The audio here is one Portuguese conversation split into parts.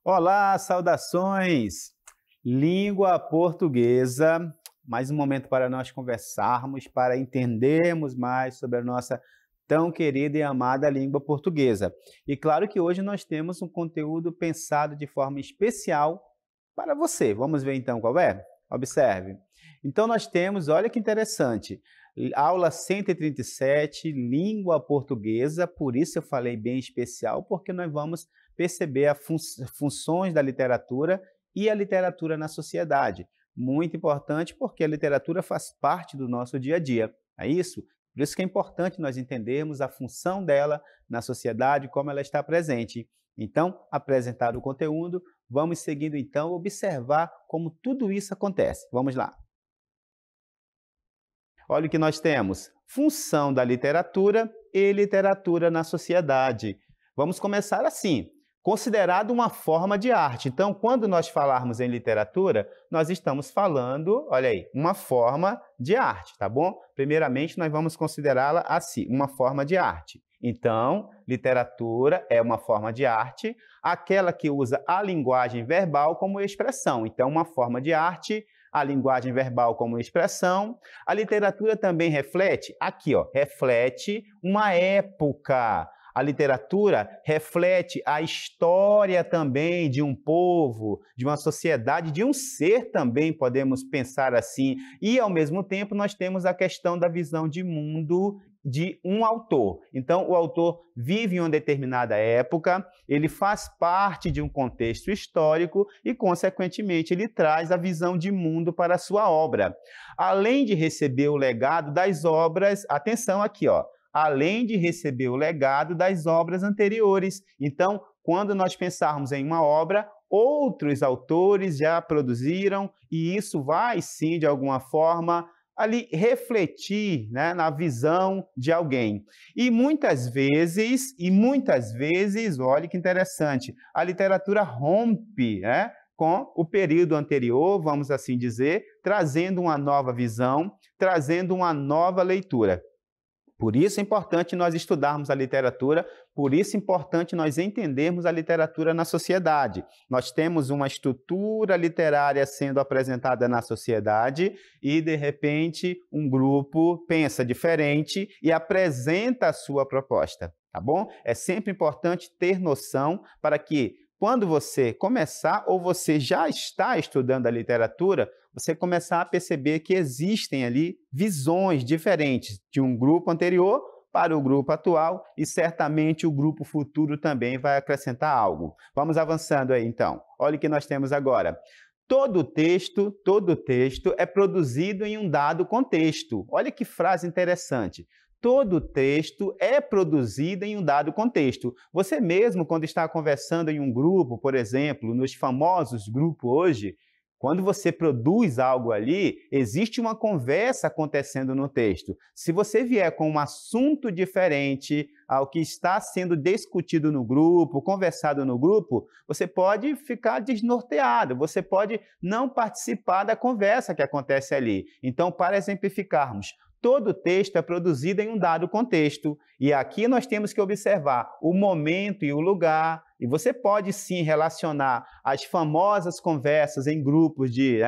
Olá, saudações! Língua portuguesa, mais um momento para nós conversarmos, para entendermos mais sobre a nossa tão querida e amada língua portuguesa. E claro que hoje nós temos um conteúdo pensado de forma especial para você. Vamos ver então qual é? Observe. Então nós temos, olha que interessante, aula 137, língua portuguesa, por isso eu falei bem especial, porque nós vamos perceber as funções da literatura e a literatura na sociedade. Muito importante porque a literatura faz parte do nosso dia a dia, é isso? Por isso que é importante nós entendermos a função dela na sociedade, como ela está presente. Então, apresentado o conteúdo, vamos seguindo então observar como tudo isso acontece. Vamos lá. Olha o que nós temos. Função da literatura e literatura na sociedade. Vamos começar assim. Considerado uma forma de arte. Então, quando nós falarmos em literatura, nós estamos falando, olha aí, uma forma de arte, tá bom? Primeiramente, nós vamos considerá-la assim, uma forma de arte. Então, literatura é uma forma de arte, aquela que usa a linguagem verbal como expressão. Então, uma forma de arte, a linguagem verbal como expressão. A literatura também reflete, aqui ó, reflete uma época. A literatura reflete a história também de um povo, de uma sociedade, de um ser também, podemos pensar assim. E, ao mesmo tempo, nós temos a questão da visão de mundo de um autor. Então, o autor vive em uma determinada época, ele faz parte de um contexto histórico e, consequentemente, ele traz a visão de mundo para a sua obra. Além de receber o legado das obras, atenção aqui, ó, além de receber o legado das obras anteriores. Então, quando nós pensarmos em uma obra, outros autores já produziram e isso vai, sim, de alguma forma, ali refletir, né, na visão de alguém. E muitas vezes, olha que interessante, a literatura rompe, né, com o período anterior, vamos assim dizer, trazendo uma nova visão, trazendo uma nova leitura. Por isso é importante nós estudarmos a literatura, por isso é importante nós entendermos a literatura na sociedade. Nós temos uma estrutura literária sendo apresentada na sociedade e, de repente, um grupo pensa diferente e apresenta a sua proposta, tá bom? É sempre importante ter noção para que, quando você começar ou você já está estudando a literatura, você começar a perceber que existem ali visões diferentes de um grupo anterior para o grupo atual e certamente o grupo futuro também vai acrescentar algo. Vamos avançando aí então. Olha o que nós temos agora. Todo texto é produzido em um dado contexto. Olha que frase interessante. Todo texto é produzido em um dado contexto. Você mesmo, quando está conversando em um grupo, por exemplo, nos famosos grupos hoje, quando você produz algo ali, existe uma conversa acontecendo no texto. Se você vier com um assunto diferente ao que está sendo discutido no grupo, conversado no grupo, você pode ficar desnorteado, você pode não participar da conversa que acontece ali. Então, para exemplificarmos, todo texto é produzido em um dado contexto. E aqui nós temos que observar o momento e o lugar. E você pode sim relacionar as famosas conversas em grupos de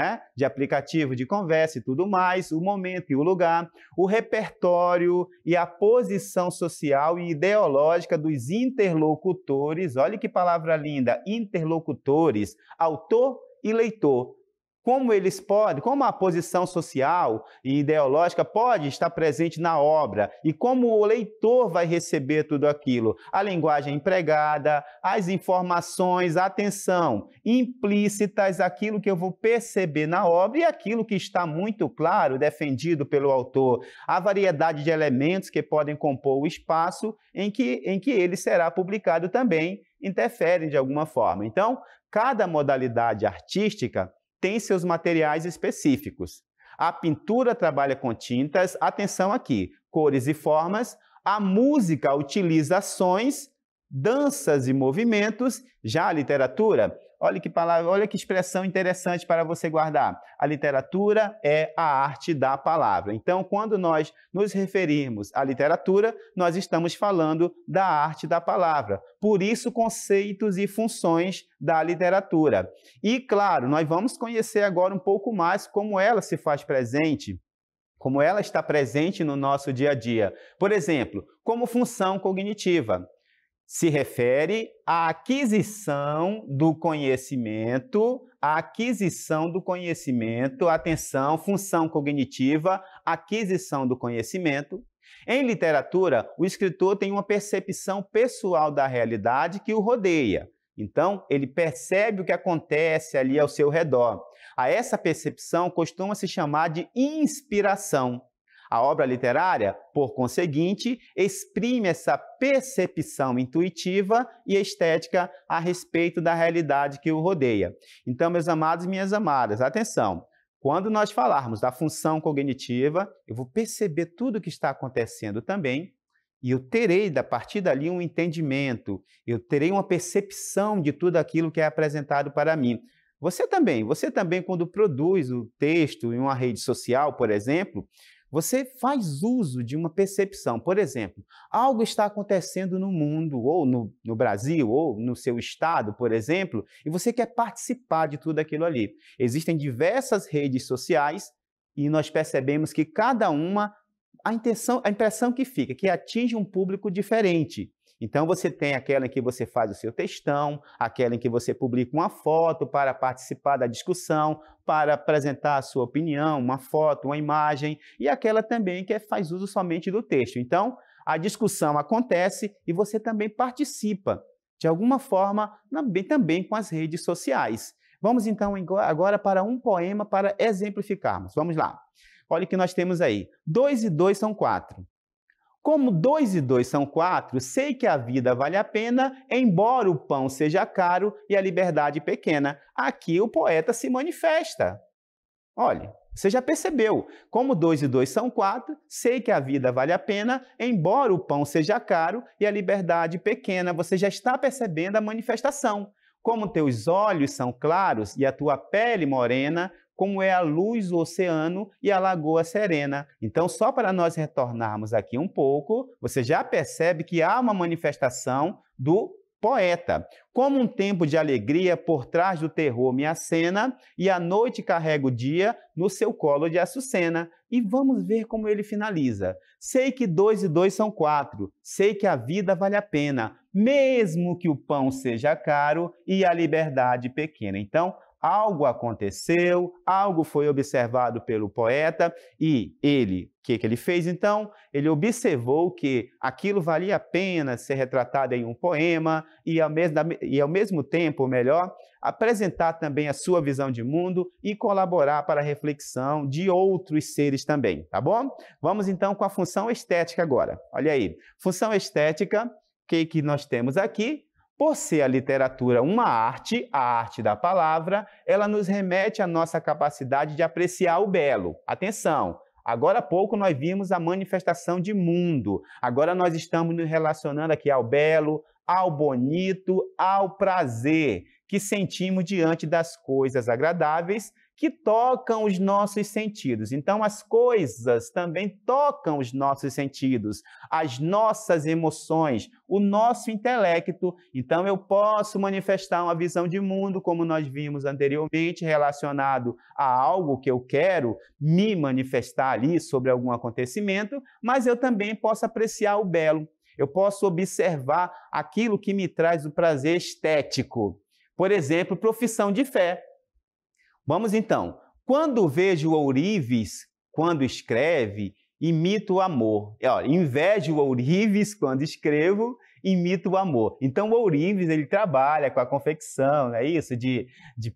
aplicativo de conversa e tudo mais, o momento e o lugar, o repertório e a posição social e ideológica dos interlocutores. Olha que palavra linda, interlocutores, autor e leitor. Como a posição social e ideológica pode estar presente na obra e como o leitor vai receber tudo aquilo. A linguagem empregada, as informações, atenção, implícitas, aquilo que eu vou perceber na obra e aquilo que está muito claro, defendido pelo autor. A variedade de elementos que podem compor o espaço em que ele será publicado também interferem de alguma forma. Então, cada modalidade artística tem seus materiais específicos. A pintura trabalha com tintas, atenção aqui, cores e formas. A música utiliza ações, danças e movimentos. Já a literatura Olha que palavra, olha que expressão interessante para você guardar. A literatura é a arte da palavra. Então, quando nós nos referirmos à literatura, nós estamos falando da arte da palavra. Por isso, conceitos e funções da literatura. E, claro, nós vamos conhecer agora um pouco mais como ela se faz presente, como ela está presente no nosso dia a dia. Por exemplo, como função cognitiva. Se refere à aquisição do conhecimento, atenção, função cognitiva, aquisição do conhecimento. Em literatura, o escritor tem uma percepção pessoal da realidade que o rodeia. Então, ele percebe o que acontece ali ao seu redor. A essa percepção costuma se chamar de inspiração. A obra literária, por conseguinte, exprime essa percepção intuitiva e estética a respeito da realidade que o rodeia. Então, meus amados e minhas amadas, atenção! Quando nós falarmos da função cognitiva, eu vou perceber tudo o que está acontecendo também e eu terei, a partir dali, um entendimento, eu terei uma percepção de tudo aquilo que é apresentado para mim. Você também, quando produz o texto em uma rede social, por exemplo, você faz uso de uma percepção. Por exemplo, algo está acontecendo no mundo, ou no Brasil, ou no seu estado, por exemplo, e você quer participar de tudo aquilo ali. Existem diversas redes sociais e nós percebemos que cada uma, a impressão que fica, que atinge um público diferente. Então, você tem aquela em que você faz o seu textão, aquela em que você publica uma foto para participar da discussão, para apresentar a sua opinião, uma foto, uma imagem, e aquela também que faz uso somente do texto. Então, a discussão acontece e você também participa, de alguma forma, também com as redes sociais. Vamos, então, agora para um poema para exemplificarmos. Vamos lá. Olha o que nós temos aí. 2 e 2 são 4. Como 2 e 2 são 4, sei que a vida vale a pena, embora o pão seja caro e a liberdade pequena. Aqui o poeta se manifesta. Olha, você já percebeu. Como 2 e 2 são 4, sei que a vida vale a pena, embora o pão seja caro e a liberdade pequena. Você já está percebendo a manifestação. Como teus olhos são claros e a tua pele morena, como é a luz do oceano e a lagoa serena. Então, só para nós retornarmos aqui um pouco, você já percebe que há uma manifestação do poeta. Como um tempo de alegria por trás do terror me acena, e a noite carrega o dia no seu colo de açucena. E vamos ver como ele finaliza. Sei que 2 e 2 são 4, sei que a vida vale a pena, mesmo que o pão seja caro e a liberdade pequena. Então, algo aconteceu, algo foi observado pelo poeta e o que ele fez então? Ele observou que aquilo valia a pena ser retratado em um poema e ao mesmo tempo, melhor, apresentar também a sua visão de mundo e colaborar para a reflexão de outros seres também, tá bom? Vamos então com a função estética agora. Olha aí, função estética, o que nós temos aqui? Por ser a literatura uma arte, a arte da palavra, ela nos remete à nossa capacidade de apreciar o belo. Atenção! Agora há pouco nós vimos a manifestação de mundo. Agora nós estamos nos relacionando aqui ao belo, ao bonito, ao prazer que sentimos diante das coisas agradáveis que tocam os nossos sentidos. Então, as coisas também tocam os nossos sentidos, as nossas emoções, o nosso intelecto. Então, eu posso manifestar uma visão de mundo, como nós vimos anteriormente, relacionado a algo que eu quero me manifestar ali sobre algum acontecimento, mas eu também posso apreciar o belo. Eu posso observar aquilo que me traz o prazer estético. Por exemplo, profissão de fé. Vamos então. Quando vejo ourives, quando escreve, imito o amor. Invejo ourives quando escrevo, imito o amor. Então, o ourives, ele trabalha com a confecção, não é isso? De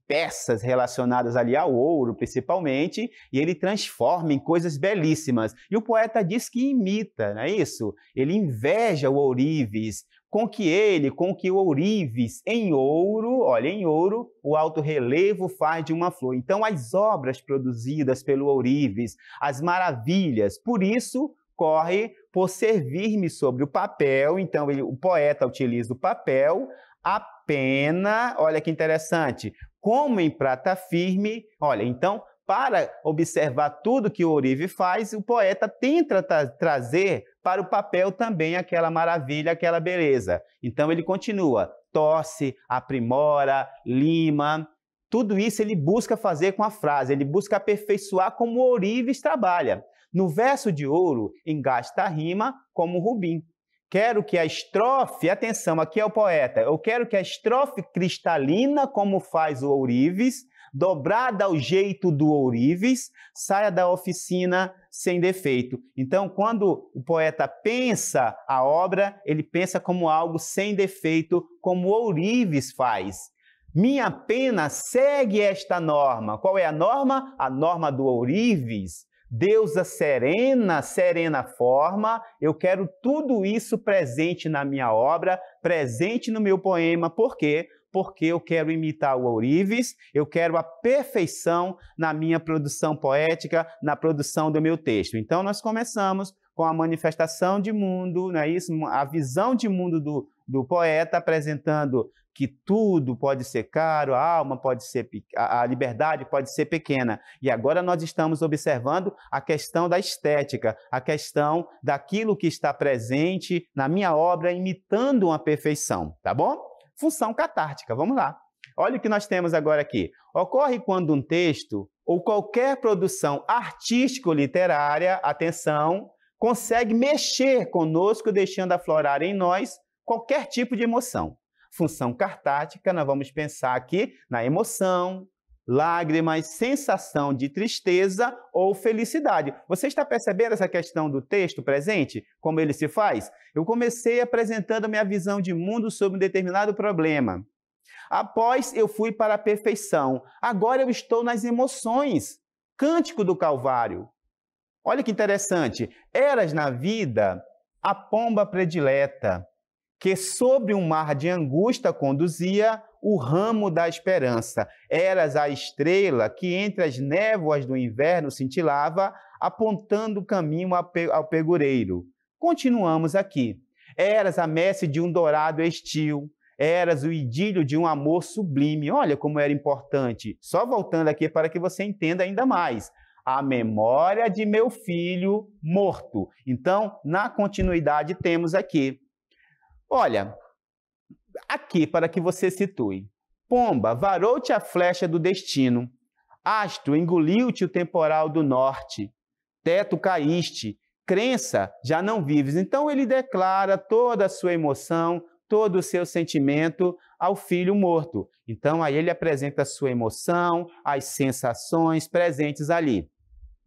peças relacionadas ali ao ouro, principalmente, e ele transforma em coisas belíssimas. E o poeta diz que imita, não é isso? Ele inveja o ourives, com que o ourives em ouro, olha, em ouro, o alto relevo faz de uma flor. Então, as obras produzidas pelo ourives, as maravilhas, por isso, corre por servir-me sobre o papel. Então, o poeta utiliza o papel, a pena, olha que interessante, como em prata firme. Olha, então, para observar tudo que o ourive faz, o poeta tenta trazer para o papel também aquela maravilha, aquela beleza. Então ele continua, torce, aprimora, lima, tudo isso ele busca fazer com a frase, ele busca aperfeiçoar como o ourives trabalha. No verso de ouro, engasta a rima como o rubim. Quero que a estrofe, atenção, aqui é o poeta, eu quero que a estrofe cristalina, como faz o ourives, dobrada ao jeito do ourives, saia da oficina sem defeito. Então, quando o poeta pensa a obra, ele pensa como algo sem defeito, como o ourives faz. Minha pena segue esta norma. Qual é a norma? A norma do ourives. Deusa serena, serena forma, eu quero tudo isso presente na minha obra, presente no meu poema. Por quê? Porque eu quero imitar o ourives, eu quero a perfeição na minha produção poética, na produção do meu texto. Então, nós começamos com a manifestação de mundo, não é isso? A visão de mundo do poeta, apresentando que tudo pode ser caro, a alma pode ser, a liberdade pode ser pequena. E agora nós estamos observando a questão da estética, a questão daquilo que está presente na minha obra, imitando uma perfeição, tá bom? Função catártica, vamos lá. Olha o que nós temos agora aqui. Ocorre quando um texto ou qualquer produção artístico-literária, atenção, consegue mexer conosco, deixando aflorar em nós qualquer tipo de emoção. Função catártica, nós vamos pensar aqui na emoção, lágrimas, sensação de tristeza ou felicidade. Você está percebendo essa questão do texto presente? Como ele se faz? Eu comecei apresentando minha visão de mundo sobre um determinado problema. Após, eu fui para a perfeição. Agora eu estou nas emoções. Cântico do Calvário. Olha que interessante. Eras na vida a pomba predileta, que sobre um mar de angústia conduzia o ramo da esperança. Eras a estrela que entre as névoas do inverno cintilava, apontando o caminho ao pegureiro. Continuamos aqui. Eras a messe de um dourado estio. Eras o idílio de um amor sublime. Olha como era importante. Só voltando aqui para que você entenda ainda mais. A memória de meu filho morto. Então, na continuidade, temos aqui. Olha, aqui para que você situe. Pomba, varou-te a flecha do destino. Astro, engoliu-te o temporal do norte. Teto, caíste. Crença, já não vives. Então ele declara toda a sua emoção, todo o seu sentimento ao filho morto. Então aí ele apresenta a sua emoção, as sensações presentes ali.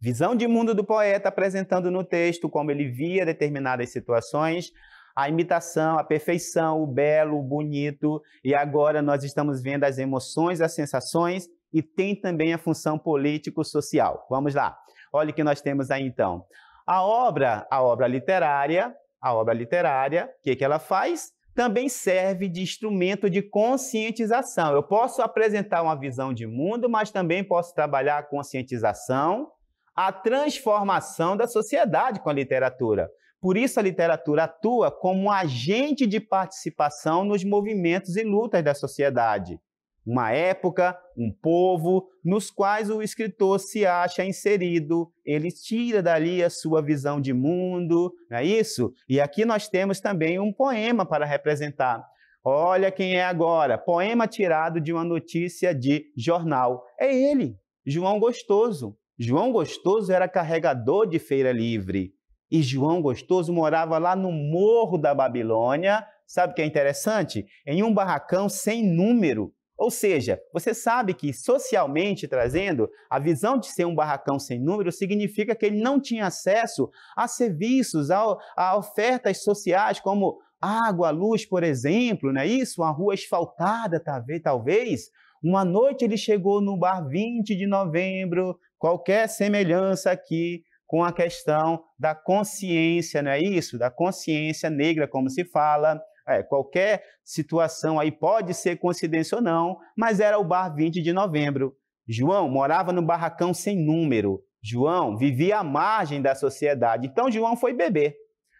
Visão de mundo do poeta apresentando no texto como ele via determinadas situações, a imitação, a perfeição, o belo, o bonito, e agora nós estamos vendo as emoções, as sensações, e tem também a função político-social. Vamos lá. Olha o que nós temos aí então. A obra literária, o que ela faz? Também serve de instrumento de conscientização. Eu posso apresentar uma visão de mundo, mas também posso trabalhar a conscientização, a transformação da sociedade com a literatura. Por isso, a literatura atua como um agente de participação nos movimentos e lutas da sociedade. Uma época, um povo, nos quais o escritor se acha inserido, ele tira dali a sua visão de mundo, não é isso? E aqui nós temos também um poema para representar. Olha quem é agora, poema tirado de uma notícia de jornal. É ele, João Gostoso. João Gostoso era carregador de feira livre. E João Gostoso morava lá no Morro da Babilônia, sabe o que é interessante? Em um barracão sem número. Ou seja, você sabe que, socialmente trazendo, a visão de ser um barracão sem número significa que ele não tinha acesso a serviços, a ofertas sociais, como água, luz, por exemplo, não é isso? Uma rua asfaltada, talvez. Uma noite ele chegou no bar 20 de novembro, qualquer semelhança aqui com a questão da consciência, não é isso? Da consciência negra, como se fala. Qualquer situação aí pode ser coincidência ou não, mas era o bar 20 de novembro. João morava no barracão sem número. João vivia à margem da sociedade. Então, João foi beber.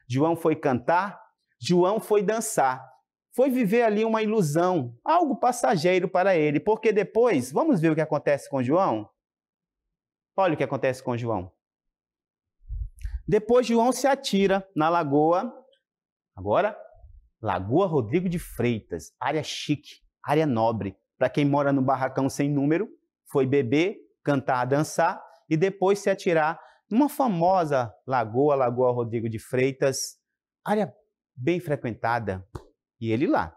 João foi cantar. João foi dançar. foi viver ali uma ilusão, algo passageiro para ele, porque depois, vamos ver o que acontece com João? Olha o que acontece com João. Depois João se atira na lagoa, agora, Lagoa Rodrigo de Freitas, área chique, área nobre, para quem mora no barracão sem número, foi beber, cantar, dançar e depois se atirar numa famosa lagoa, Lagoa Rodrigo de Freitas, área bem frequentada. E ele lá,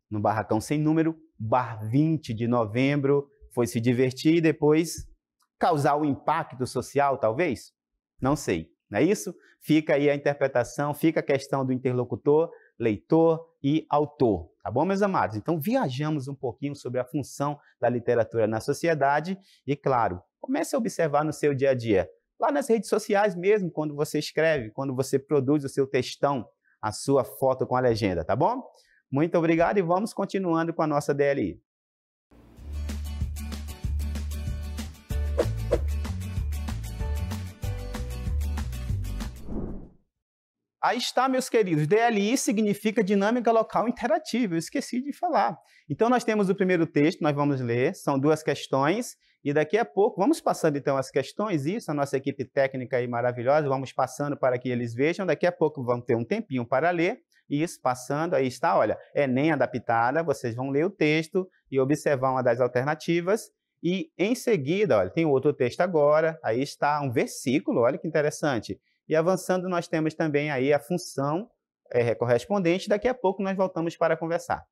no barracão sem número, bar 20 de novembro, foi se divertir e depois causar um impacto social, talvez? Não sei, não é isso? Fica aí a interpretação, fica a questão do interlocutor, leitor e autor, tá bom, meus amados? Então, viajamos um pouquinho sobre a função da literatura na sociedade e, claro, comece a observar no seu dia a dia, lá nas redes sociais mesmo, quando você escreve, quando você produz o seu textão, a sua foto com a legenda, tá bom? Muito obrigado e vamos continuando com a nossa DLI. Aí está, meus queridos, DLI significa Dinâmica Local Interativa, eu esqueci de falar. Então, nós temos o primeiro texto, nós vamos ler, são 2 questões, e daqui a pouco, vamos passando então as questões, isso, a nossa equipe técnica aí maravilhosa, vamos passando para que eles vejam, daqui a pouco vamos ter um tempinho para ler, isso, passando, aí está, olha, Enem adaptada, vocês vão ler o texto e observar uma das alternativas, e em seguida, olha, tem outro texto agora, aí está um versículo, olha que interessante. E avançando, nós temos também aí a função correspondente. Daqui a pouco nós voltamos para conversar.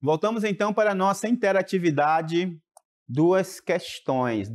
Voltamos então para a nossa interatividade. Duas questões.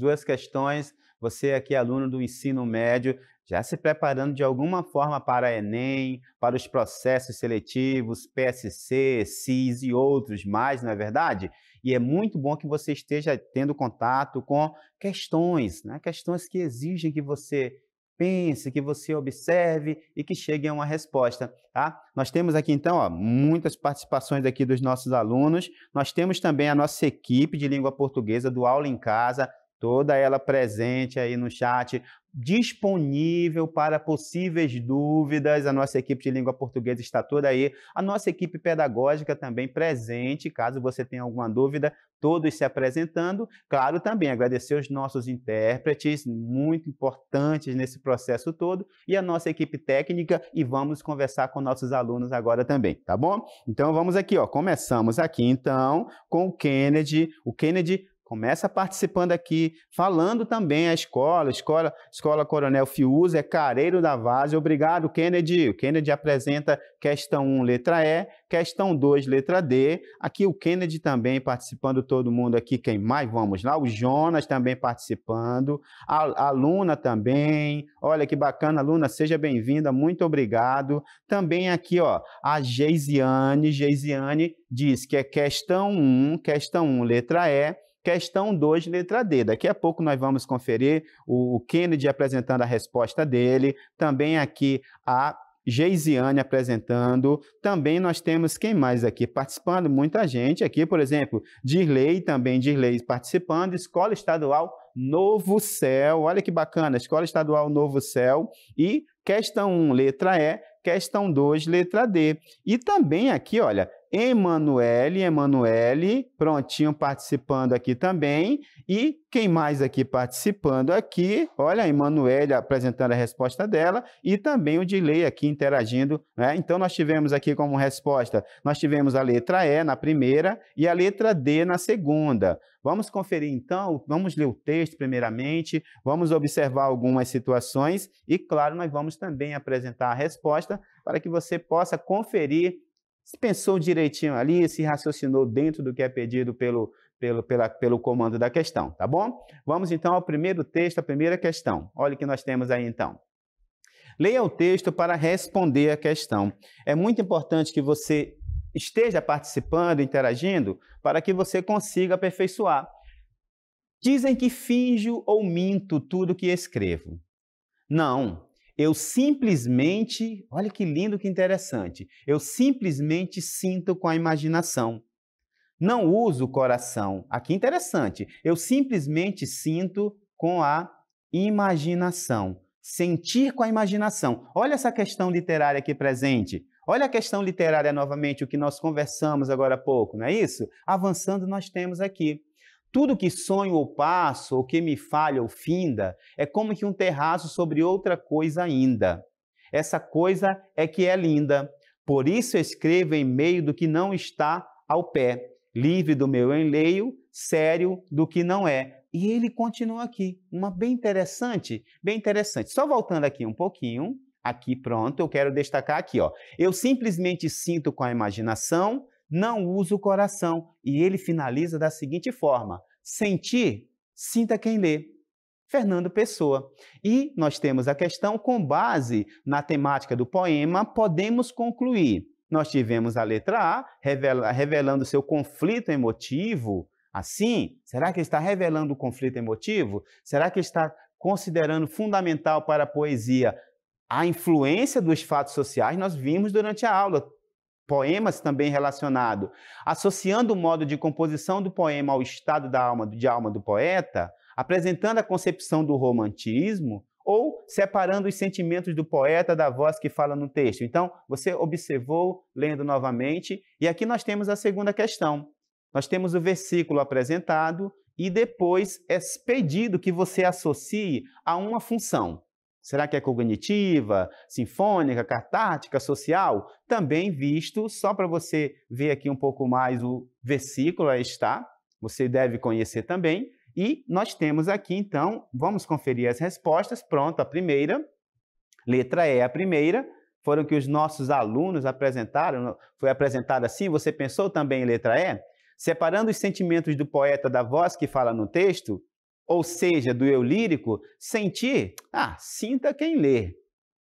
Você aqui, aluno do ensino médio, já se preparando de alguma forma para Enem, para os processos seletivos, PSC, CIS e outros mais, não é verdade? E é muito bom que você esteja tendo contato com questões, né? Questões que exigem que você pense, que você observe e que chegue a uma resposta, tá? Nós temos aqui, então, ó, muitas participações aqui dos nossos alunos. Nós temos também a nossa equipe de língua portuguesa do Aula em Casa, toda ela presente aí no chat, disponível para possíveis dúvidas. A nossa equipe de língua portuguesa está toda aí. A nossa equipe pedagógica também presente, caso você tenha alguma dúvida, todos se apresentando. Claro, também agradecer os nossos intérpretes, muito importantes nesse processo todo, e a nossa equipe técnica, e vamos conversar com nossos alunos agora também, tá bom? Então, vamos aqui, ó, começamos aqui, então, com o Kennedy. O Kennedy começa participando aqui, falando também a Escola Coronel Fiuza, é Careiro da Várzea. Obrigado, Kennedy. O Kennedy apresenta questão 1, letra E, questão 2, letra D. Aqui o Kennedy também participando, todo mundo aqui. Quem mais? Vamos lá. O Jonas também participando. A aluna também. Olha que bacana, aluna, seja bem-vinda, muito obrigado. Também aqui, ó, a Geisiane. Geisiane diz que é questão 1, letra E, questão 2, letra D. Daqui a pouco nós vamos conferir o Kennedy apresentando a resposta dele. Também aqui a Geisiane apresentando. Também nós temos quem mais aqui participando? Muita gente aqui, por exemplo, Dirley participando. Escola Estadual Novo Céu. Olha que bacana, Escola Estadual Novo Céu. E questão 1, letra E, questão 2, letra D. E também aqui, olha, Emanuele, prontinho, participando aqui também. E quem mais aqui participando aqui? Olha, a Emanuele apresentando a resposta dela e também o Dilei aqui interagindo, né? Então, nós tivemos aqui como resposta, nós tivemos a letra E na primeira e a letra D na segunda. Vamos conferir, então, vamos ler o texto primeiramente, vamos observar algumas situações e, claro, nós vamos também apresentar a resposta para que você possa conferir se pensou direitinho ali, se raciocinou dentro do que é pedido pelo comando da questão, tá bom? Vamos então ao primeiro texto, a primeira questão. Olha o que nós temos aí então. Leia o texto para responder a questão. É muito importante que você esteja participando, interagindo, para que você consiga aperfeiçoar. Dizem que finjo ou minto tudo que escrevo. Não. Eu simplesmente, olha que lindo, que interessante, eu simplesmente sinto com a imaginação. Não uso o coração. Aqui interessante, eu simplesmente sinto com a imaginação. Sentir com a imaginação. Olha essa questão literária aqui presente. Olha a questão literária novamente, o que nós conversamos agora há pouco, não é isso? Avançando, nós temos aqui. Tudo que sonho ou passo, ou que me falha ou finda, é como que um terraço sobre outra coisa ainda. Essa coisa é que é linda. Por isso escrevo em meio do que não está ao pé. livre do meu enleio, sério do que não é. E ele continua aqui, uma bem interessante, bem interessante. Só voltando aqui um pouquinho, aqui pronto, eu quero destacar aqui, ó. Eu simplesmente sinto com a imaginação, não uso o coração. E ele finaliza da seguinte forma: sentir, sinta quem lê. Fernando Pessoa. E nós temos a questão com base na temática do poema, podemos concluir. Nós tivemos a letra A, revelando seu conflito emotivo. Assim, será que ele está revelando o conflito emotivo? Será que ele está considerando fundamental para a poesia a influência dos fatos sociais? Nós vimos durante a aula poemas também relacionados, associando o modo de composição do poema ao estado de alma do poeta, apresentando a concepção do romantismo ou separando os sentimentos do poeta da voz que fala no texto. Então, você observou, lendo novamente, e aqui nós temos a segunda questão. Nós temos o versículo apresentado e depois é pedido que você associe a uma função. Será que é cognitiva, sinfônica, catártica, social? Também visto, só para você ver aqui um pouco mais o versículo, aí está, você deve conhecer também. E nós temos aqui, então, vamos conferir as respostas. Pronto, a primeira, letra E, a primeira, foram que os nossos alunos apresentaram, foi apresentada assim, você pensou também em letra E? Separando os sentimentos do poeta da voz que fala no texto, ou seja, do eu lírico, sentir, sinta quem lê.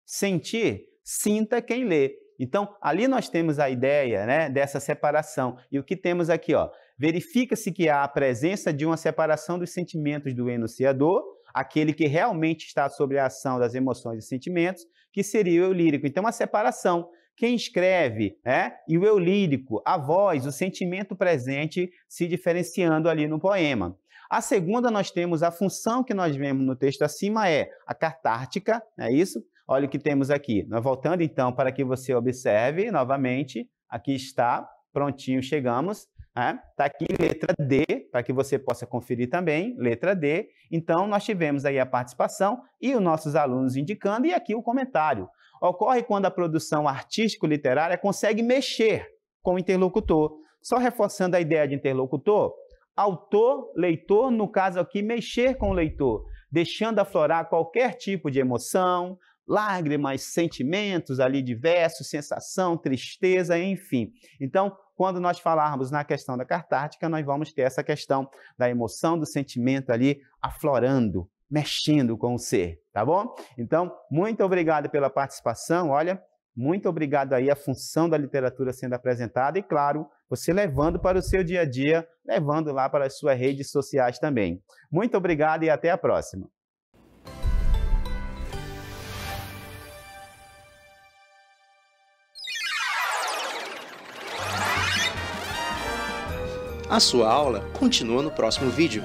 Sentir, sinta quem lê. Então, ali nós temos a ideia, né, dessa separação. E o que temos aqui, ó? Verifica-se que há a presença de uma separação dos sentimentos do enunciador, aquele que realmente está sob a ação das emoções e sentimentos, que seria o eu lírico. Então, a separação. Quem escreve, né, e o eu lírico, a voz, o sentimento presente se diferenciando ali no poema. A segunda, nós temos a função que nós vemos no texto acima, é a catártica, é isso? Olha o que temos aqui. Nós voltando, então, para que você observe novamente. Aqui está, prontinho, chegamos. Está aqui letra D, para que você possa conferir também, letra D. Então, nós tivemos aí a participação e os nossos alunos indicando, e aqui o comentário. Ocorre quando a produção artístico-literária consegue mexer com o interlocutor. Só reforçando a ideia de interlocutor, autor, leitor, no caso aqui, mexer com o leitor, deixando aflorar qualquer tipo de emoção, lágrimas, sentimentos ali diversos, sensação, tristeza, enfim. Então, quando nós falarmos na questão da catártica, nós vamos ter essa questão da emoção, do sentimento ali aflorando, mexendo com o ser, tá bom? Então, muito obrigado pela participação, olha, muito obrigado aí a função da literatura sendo apresentada e, claro, você levando para o seu dia a dia, levando lá para as suas redes sociais também. Muito obrigado e até a próxima. A sua aula continua no próximo vídeo.